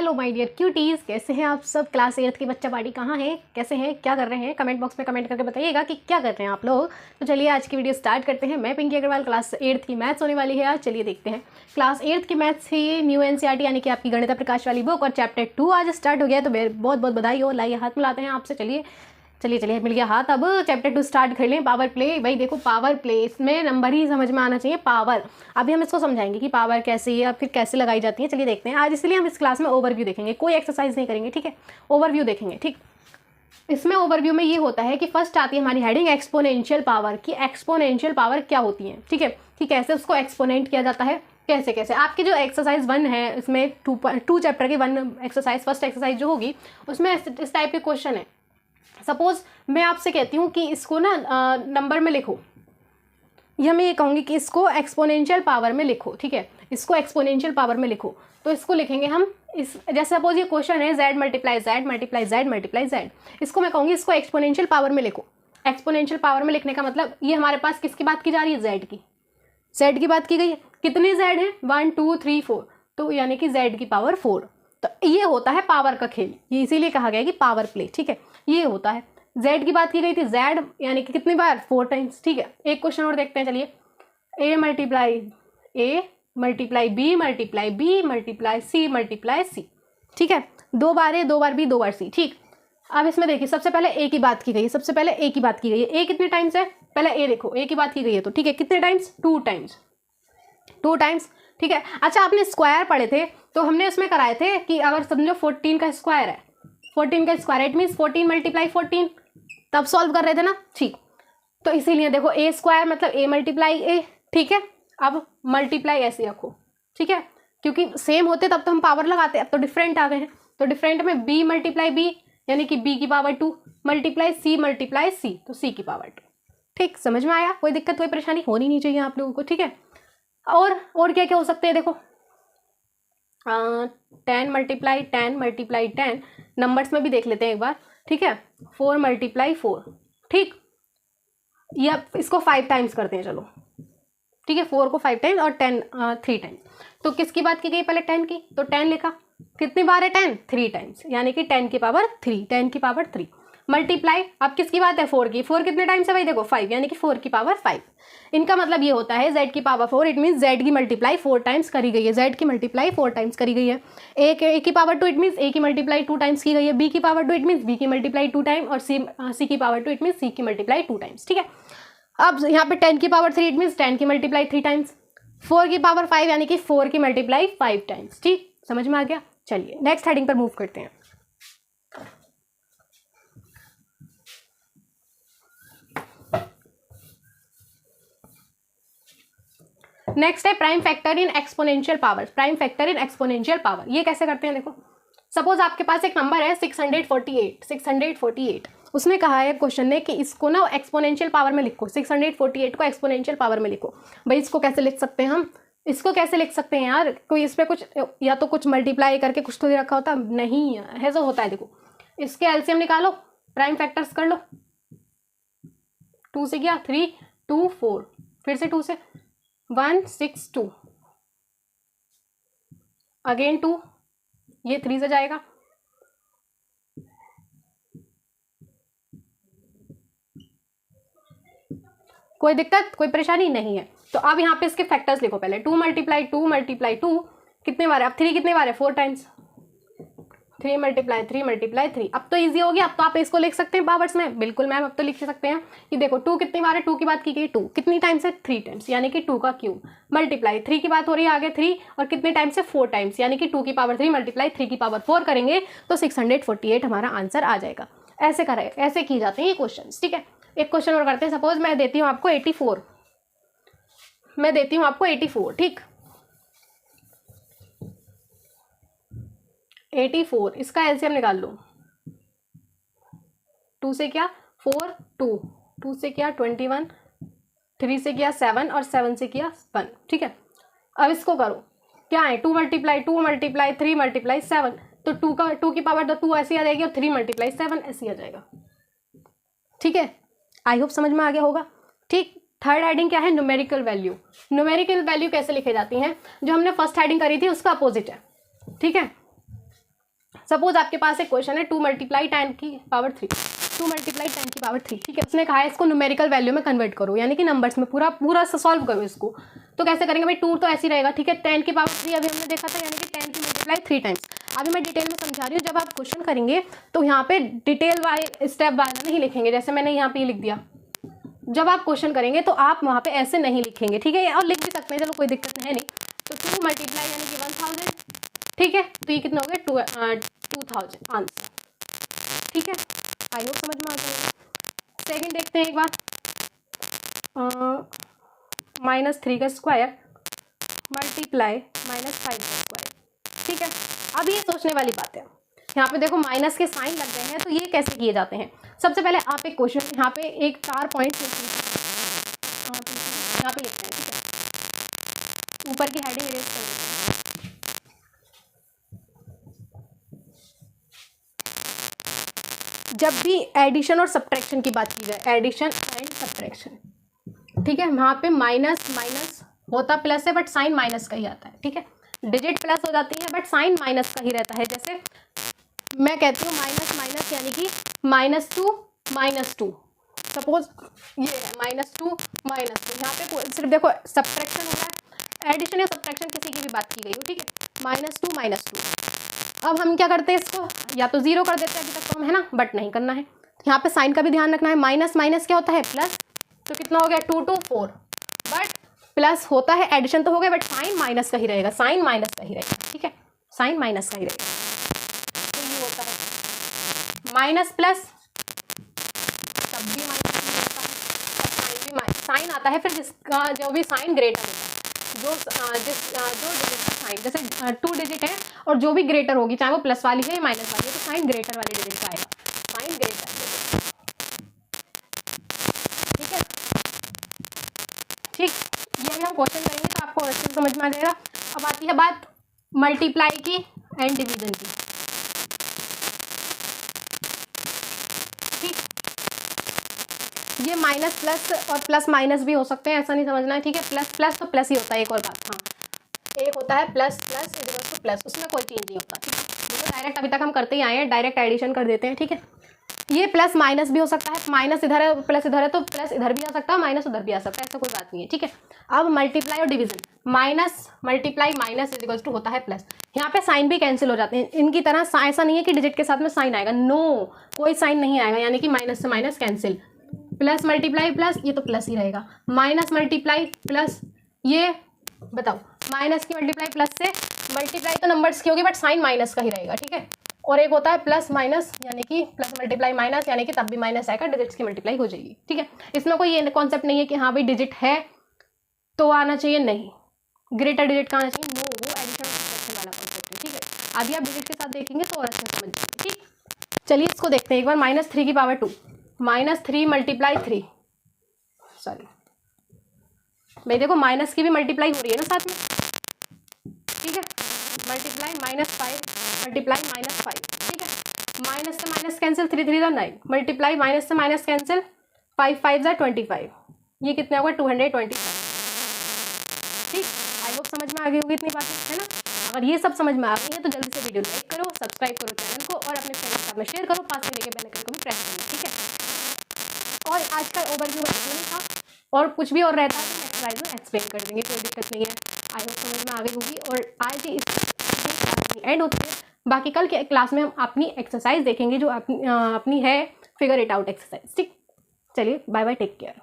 Hello my dear cuties, कैसे हैं आप सब। क्लास 8 की बच्चा पार्टी कहाँ है, कैसे हैं, क्या कर रहे हैं, कमेंट बॉक्स में कमेंट करके बताइएगा कि क्या कर रहे हैं आप लोग। तो चलिए आज की वीडियो स्टार्ट करते हैं। मैं पिंकी अग्रवाल, क्लास 8 की मैथ्स होने वाली है आज। चलिए देखते हैं। क्लास 8 की मैथ्स ही न्यू एनसीईआरटी यानी कि आपकी गणित प्रकाश वाली बुक और चैप्टर 2 आज स्टार्ट हो गया है, तो बहुत बहुत बधाई हो। लाइए हाथ मिलाते हैं आपसे। चलिए चलिए चलिए मिल गया हाथ। अब चैप्टर 2 स्टार्ट कर लें। Power play. भाई देखो पावर प्ले, इसमें नंबर ही समझ में आना चाहिए, पावर। अभी हम इसको समझाएंगे कि पावर कैसे है, फिर कैसे लगाई जाती है। चलिए देखते हैं आज। इसलिए हम इस क्लास में ओवरव्यू देखेंगे, कोई एक्सरसाइज नहीं करेंगे, ठीक है। ओवरव्यू देखेंगे, ठीक। इसमें ओवरव्यू में ये होता है कि फर्स्ट आती है हमारी हेडिंग एक्सपोनेंशियल पावर, कि एक्सपोनेंशियल पावर क्या होती है, ठीक है, कि कैसे उसको एक्सपोनेंट किया जाता है, कैसे कैसे। आपकी जो एक्सरसाइज 1 है इसमें टू चैप्टर की 1 एक्सरसाइज, फर्स्ट एक्सरसाइज जो होगी उसमें इस टाइप के क्वेश्चन है। सपोज मैं आपसे कहती हूँ कि इसको ना नंबर में लिखो, या मैं ये कहूँगी कि इसको एक्सपोनेंशियल पावर में लिखो, ठीक है, इसको एक्सपोनेंशियल पावर में लिखो। तो इसको लिखेंगे हम इस, जैसे सपोज ये क्वेश्चन है z multiply z multiply z multiply z, इसको मैं कहूँगी इसको एक्सपोनेंशियल पावर में लिखो। एक्सपोनेंशियल पावर में लिखने का मतलब ये हमारे पास किसकी बात की जा रही है, z की, z की बात की गई है। कितने z हैं, 1 2 3 4, तो यानी कि z की पावर 4। तो ये होता है पावर का खेल, ये इसीलिए कहा गया कि पावर प्ले, ठीक है, ये होता है। z की बात की गई थी, z यानी कि कितनी बार, 4 टाइम्स, ठीक है। एक क्वेश्चन और देखते हैं, चलिए। a multiply b multiply c multiply c, ठीक है, 2 बार a 2 bar b 2 bar c, ठीक। अब इसमें देखिए सबसे पहले a की बात की गई है, सबसे पहले a की बात की गई है। a कितने टाइम्स है, पहले a देखो, a की बात की गई है तो ठीक है, कितने टाइम्स, 2 टाइम्स, 2 टाइम्स, ठीक है। अच्छा आपने स्क्वायर पढ़े थे तो हमने उसमें कराए थे कि अगर समझो 14 का स्क्वायर है, 14 का स्क्वायर इट मीन्स 14 मल्टीप्लाई 14, तब सॉल्व कर रहे थे ना, ठीक। तो इसीलिए देखो ए स्क्वायर मतलब ए मल्टीप्लाई ए, ठीक है। अब मल्टीप्लाई ऐसे रखो, ठीक है, क्योंकि सेम होते तब तो हम पावर लगाते, अब तो डिफरेंट आ गए हैं। तो डिफरेंट में बी मल्टीप्लाई बी यानी कि बी की पावर 2 मल्टीप्लाई सी तो सी की पावर 2, ठीक। समझ में आया, कोई दिक्कत कोई परेशानी होनी नहीं चाहिए आप लोगों को, ठीक है। और क्या क्या हो सकते हैं, देखो 10 मल्टीप्लाई 10 नंबर्स में भी देख लेते हैं एक बार, ठीक है। 4 मल्टीप्लाई 4, ठीक। या इसको 5 टाइम्स करते हैं, चलो, ठीक है। 4 को 5 टाइम्स और 10 3 टाइम्स। तो किसकी बात की गई, पहले 10 की, तो 10 लिखा। कितनी बार है 10, 3 टाइम्स, यानी कि 10 की पावर 3, 10 की पावर 3 मल्टीप्लाई। अब किसकी बात है, 4 की। 4 कितने टाइम्स है भाई, देखो 5, यानी कि 4 की पावर 5। इनका मतलब ये होता है z की पावर 4, इट मीन्स z की मल्टीप्लाई 4 टाइम्स करी गई है, z की मल्टीप्लाई 4 टाइम्स करी गई है। a की पावर 2 इट मीन्स a की मल्टीप्लाई 2 टाइम्स की गई है, b की पावर 2 इट मीन्स b की मल्टीप्लाई 2 टाइम, और c की पावर 2 इट मीन्स c की मल्टीप्लाई 2 टाइम्स, ठीक है। अब यहाँ पे 10 की पावर 3 इट मीन्स 10 की मल्टीप्लाई 3 टाइम्स, 4 की पावर 5 यानी कि 4 की मल्टीप्लाई 5 टाइम्स, ठीक। समझ में आ गया। चलिए नेक्स्ट हेडिंग पर मूव करते हैं। नेक्स्ट है prime factor in exponential power. Prime factor in exponential power ये कैसे करते हैं, देखो सपोज आपके पास एक नंबर है 648, उसने कहा है क्वेश्चन ने कि इसको ना एक्सपोनेंशियल पावर में लिखो, 648 को एक्सपोनेंशियल पावर में लिखो। भाई इसको कैसे लिख सकते हैं हम, इसको कैसे लिख सकते हैं यार, कोई इस पर कुछ या तो कुछ मल्टीप्लाई करके कुछ तो दे रखा होता, नहीं है जो होता है, देखो इसके एलसीएम निकालो, प्राइम फैक्टर्स कर लो। 2 से गया 3 2 4, फिर से 2 से 1 6 2, अगेन 2, ये 3 से जाएगा, कोई दिक्कत कोई परेशानी नहीं है। तो अब यहाँ पे इसके फैक्टर्स लिखो पहले, 2 मल्टीप्लाई 2 मल्टीप्लाई 2 कितने बार है, अब 3 कितने बार है, 4 टाइम्स, 3 मल्टीप्लाई 3 मल्टीप्लाई 3। अब तो इजी हो गया, अब तो आप इसको लिख सकते हैं पावर्स में, बिल्कुल मैम, अब तो लिख सकते हैं कि देखो 2 कितनी बार है, 2 की बात की गई, 2 कितनी टाइम्स है, 3 टाइम्स, यानी कि 2 का क्यूब मल्टीप्लाई 3 की बात हो रही है आगे 3, और कितने टाइम्स है, 4 टाइम्स, यानी कि 2 की पावर 3 मल्टीप्लाई 3 की पावर 4 करेंगे तो 648 हमारा आंसर आ जाएगा। ऐसे करें, ऐसे की जाते हैं ये क्वेश्चन, ठीक है। एक क्वेश्चन और करते हैं। सपोज मैं देती हूँ आपको 84, मैं देती हूँ आपको 84, ठीक, 84, इसका एलसीएम निकाल लो। 2 से क्या 4 2, 2 से क्या 21, 3 से किया 7 और 7 से किया 1, ठीक है। अब इसको करो, क्या है 2 मल्टीप्लाई 3 मल्टीप्लाई 7, तो 2 की पावर तो 2 ऐसी आ जाएगी, और 3 मल्टीप्लाई 7 ऐसी आ जाएगा, ठीक है। आई होप समझ में आ गया होगा, ठीक। थर्ड हेडिंग क्या है, न्यूमेरिकल वैल्यू। न्यूमेरिकल वैल्यू कैसे लिखे जाती हैं, जो हमने फर्स्ट हेडिंग करी थी उसका अपोजिट है, ठीक है। सपोज आपके पास एक क्वेश्चन है 2 मल्टीप्लाई 10 की पावर 3, 2 मल्टीप्लाई 10 की पावर 3, ठीक है। उसने कहा है इसको न्यूमेरिकल वैल्यू में कन्वर्ट करो, यानी कि नंबर्स में पूरा सॉल्व करो इसको। तो कैसे करेंगे भाई, 2 तो ऐसे ही रहेगा, ठीक है। 10 की पावर 3 अभी हमने देखा था, यानी कि 10 की मल्टीप्लाई 3 टाइम्स। अभी मैं डिटेल में समझा रही हूँ, जब आप क्वेश्चन करेंगे तो यहाँ पे डिटेल वाइज स्टेप वाइज नहीं लिखेंगे, जैसे मैंने यहाँ पे लिख दिया। जब आप क्वेश्चन करेंगे तो आप वहाँ पे ऐसे नहीं लिखेंगे, ठीक है, और लिख भी सकते हैं, चलो कोई दिक्कत है नहीं। तो 2 मल्टीप्लाई यानी कि 1000, ठीक है। तो ये कितना हो गया 2000 आंसर, ठीक है। आई होप समझ में आता है। सेकंड देखते हैं एक बार, -3 का स्क्वायर मल्टीप्लाई -5 का स्क्वायर, ठीक है। अब ये सोचने वाली बात है, यहाँ पे देखो माइनस के साइन लग गए हैं, तो ये कैसे किए जाते हैं। सबसे पहले आप एक क्वेश्चन यहाँ पे एक 4 पॉइंट यहाँ पे लिखते हैं, ठीक है। ऊपर की हेडिंग इरेज कर देते हैं। जब भी एडिशन और सब्ट्रैक्शन की बात की जाए, एडिशन एंड सब्ट्रैक्शन, ठीक है, वहाँ पे माइनस माइनस होता प्लस है, बट साइन माइनस का ही आता है, ठीक है। डिजिट प्लस हो जाती है बट साइन माइनस का ही रहता है। जैसे मैं कहती हूँ माइनस माइनस यानी कि -2 सपोज ये है -2 यहाँ पे सिर्फ देखो सब्ट्रैक्शन हो रहा है, एडिशन या सब्ट्रैक्शन किसी की भी बात की गई हो, ठीक है। -2 अब हम क्या करते हैं, इसको या तो 0 कर देते हैं, अभी तक तो हम है ना, बट नहीं करना है। यहाँ पे साइन का भी ध्यान रखना है, माइनस माइनस क्या होता है प्लस, तो कितना हो गया 2 to 4, बट प्लस होता है, एडिशन तो हो गया बट साइन माइनस का ही रहेगा, साइन माइनस का ही रहेगा, ठीक है, साइन माइनस का ही रहेगा। तो ये होता है माइनस प्लस, तब भी माइनस ही होता है, और साइन भी साइन आता है फिर जिसका जो भी साइन ग्रेटर होता है, जो डिजिट का साइन, जैसे 2 डिजिट है और जो भी ग्रेटर होगी, चाहे वो प्लस वाली है या माइनस वाली है, तो साइन ग्रेटर वाले डिजिट का आएगा, साइन ग्रेटर, ठीक है। ठीक, ये भी हम क्वेश्चन करेंगे तो आपको अच्छे से समझ में आ जाएगा। अब आती है बात मल्टीप्लाई की एंड डिवीजन की, ठीक। ये माइनस प्लस और प्लस माइनस भी हो सकते हैं, ऐसा नहीं समझना है, ठीक है। प्लस प्लस तो प्लस ही होता है, एक और बात, हाँ, एक होता है plus plus equal two plus, उसमें कोई चेंज नहीं होता, ठीक है। देखो डायरेक्ट अभी तक हम करते ही आए हैं, डायरेक्ट एडिशन कर देते हैं, ठीक है। ये प्लस माइनस भी हो सकता है, माइनस इधर है प्लस इधर है, तो प्लस इधर भी आ सकता है, माइनस उधर भी आ सकता है, ऐसा कोई बात नहीं है, ठीक है। अब मल्टीप्लाई और division, minus multiply minus is equals to होता है प्लस। यहाँ पे साइन भी कैंसिल हो जाते हैं इनकी तरह, ऐसा नहीं है कि डिजिट के साथ में साइन आएगा, नो, कोई साइन नहीं आएगा, यानी कि माइनस से minus cancel, plus multiply plus, ये तो प्लस ही रहेगा, माइनस मल्टीप्लाई प्लस, ये बताओ माइनस की मल्टीप्लाई प्लस से, मल्टीप्लाई तो नंबर्स की होगी बट साइन माइनस का ही रहेगा, ठीक है। और एक होता है प्लस माइनस, यानी कि प्लस मल्टीप्लाई माइनस, यानी कि तब भी माइनस आएगा, डिजिट्स की मल्टीप्लाई हो जाएगी, ठीक है। इसमें कोई ये कॉन्सेप्ट नहीं है कि हाँ भाई डिजिट है तो आना चाहिए, नहीं, ग्रेटर डिजिट का आना चाहिए, नो, वो एडिशन और सब्ट्रैक्शन वाला कॉन्सेप्ट है, ठीक है। अभी आप डिजिट के साथ देखेंगे तो और अच्छे से समझ जाएंगे, ठीक। चलिए इसको देखते हैं एक बार, -3 की पावर 2, -3 मल्टीप्लाई 3, सॉरी भाई देखो माइनस की भी मल्टीप्लाई हो रही है ना साथ में, ठीक है, मल्टीप्लाई -5 मल्टीप्लाई -5, ठीक है, माइनस से माइनस कैंसिल, 3 3 9, मल्टीप्लाई माइनस से माइनस कैंसिल, 5 5 25, ये कितने होगा 225, ठीक। आई होप समझ में आ गई होगी इतनी बातें, है ना। अगर ये सब समझ में आ गई है तो जल्दी से वीडियो लाइक करो, सब्सक्राइब करो चैनल को, और अपने फ्रेंड्स के साथ में शेयर करो, पास में लेके बेल आइकन को भी प्रेस करो, ठीक है। और आज का ओवरव्यू नहीं था, और कुछ भी और रहता है तो एक्सरसाइज में एक्सप्लेन कर देंगे, कोई दिक्कत नहीं है। आई होप समझ में आ गई होगी, और आज ही इस एंड होती है। बाकी कल के क्लास में हम अपनी एक्सरसाइज देखेंगे जो अपनी है फिगर इट आउट एक्सरसाइज, ठीक। चलिए बाय बाय, टेक केयर।